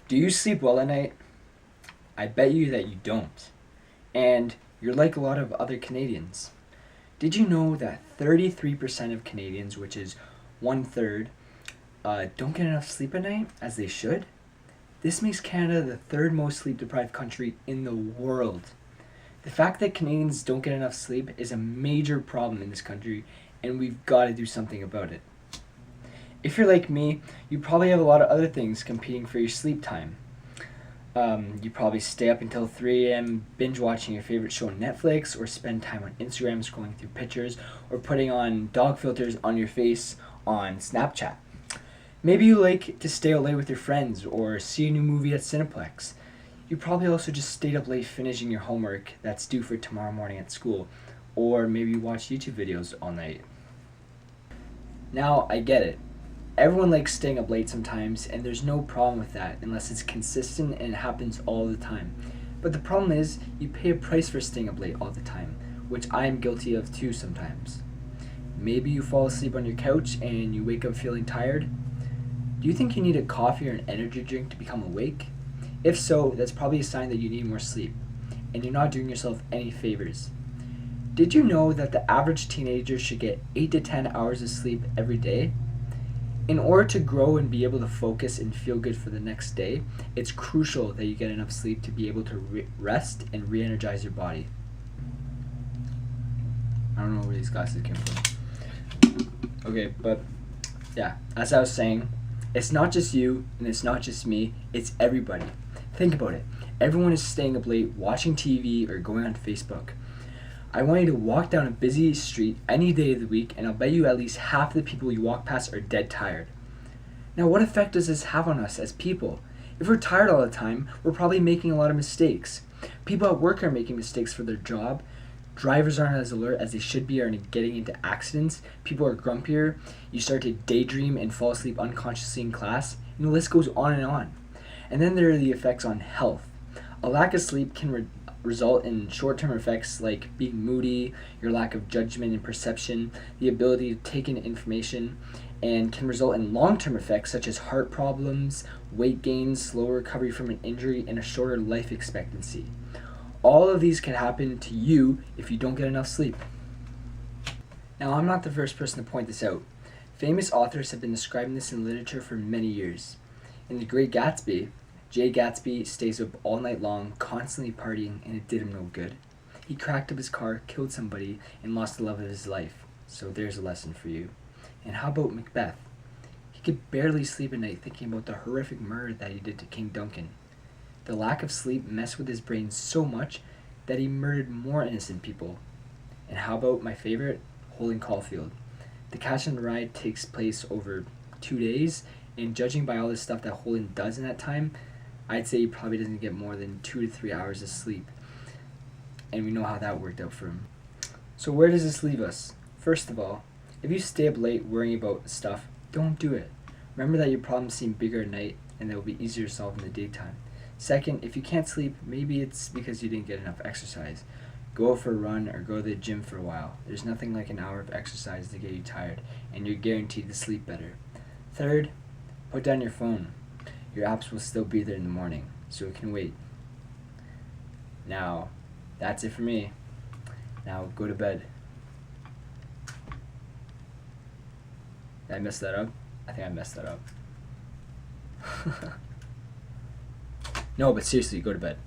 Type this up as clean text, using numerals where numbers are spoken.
Do you sleep well at night? I bet you that you don't. And you're like a lot of other Canadians. Did you know that 33% of Canadians, which is one third, don't get enough sleep at night as they should? This makes Canada the third most sleep deprived country in the world. The fact that Canadians don't get enough sleep is a major problem in this country, and we've got to do something about it. If you're like me, you probably have a lot of other things competing for your sleep time. You probably stay up until 3 a.m. binge watching your favorite show on Netflix, or spend time on Instagram scrolling through pictures, or putting on dog filters on your face on Snapchat. Maybe you like to stay out late with your friends or see a new movie at Cineplex. You probably also just stayed up late finishing your homework that's due for tomorrow morning at school, or maybe you watch YouTube videos all night. Now, I get it. Everyone likes staying up late sometimes, and there's no problem with that unless it's consistent and it happens all the time. But the problem is, you pay a price for staying up late all the time, which I am guilty of too sometimes. Maybe you fall asleep on your couch and you wake up feeling tired. Do you think you need a coffee or an energy drink to become awake? If so, that's probably a sign that you need more sleep, and you're not doing yourself any favors. Did you know that the average teenager should get 8 to 10 hours of sleep every day? In order to grow and be able to focus and feel good for the next day, it's crucial that you get enough sleep to be able to rest and re-energize your body. I don't know where these glasses came from. Okay, but yeah, as I was saying, it's not just you and it's not just me, it's everybody. Think about it. Everyone is staying up late, watching TV, or going on Facebook. I want you to walk down a busy street any day of the week, and I'll bet you at least half the people you walk past are dead tired. Now, what effect does this have on us as people? If we're tired all the time, we're probably making a lot of mistakes. People at work are making mistakes for their job. Drivers aren't as alert as they should be, are getting into accidents. People are grumpier. You start to daydream and fall asleep unconsciously in class, and the list goes on and on. And then there are the effects on health. A lack of sleep can result in short-term effects like being moody, your lack of judgment and perception, the ability to take in information, and can result in long-term effects such as heart problems, weight gain, slower recovery from an injury, and a shorter life expectancy. All of these can happen to you if you don't get enough sleep. Now, I'm not the first person to point this out. Famous authors have been describing this in literature for many years. In The Great Gatsby, Jay Gatsby stays up all night long, constantly partying, and it did him no good. He cracked up his car, killed somebody, and lost the love of his life. So there's a lesson for you. And how about Macbeth? He could barely sleep at night thinking about the horrific murder that he did to King Duncan. The lack of sleep messed with his brain so much that he murdered more innocent people. And how about my favorite, Holden Caulfield? The Catch and Ride takes place over 2 days, and judging by all the stuff that Holden does in that time, I'd say he probably doesn't get more than 2 to 3 hours of sleep. And we know how that worked out for him. So where does this leave us? First of all, if you stay up late worrying about stuff, don't do it. Remember that your problems seem bigger at night and they will be easier to solve in the daytime. Second, if you can't sleep, maybe it's because you didn't get enough exercise. Go out for a run or go to the gym for a while. There's nothing like an hour of exercise to get you tired, and you're guaranteed to sleep better. Third, put down your phone. Your apps will still be there in the morning, so it can wait. Now, that's it for me. Now go to bed. Did I mess that up? I think I messed that up. No, but seriously, go to bed.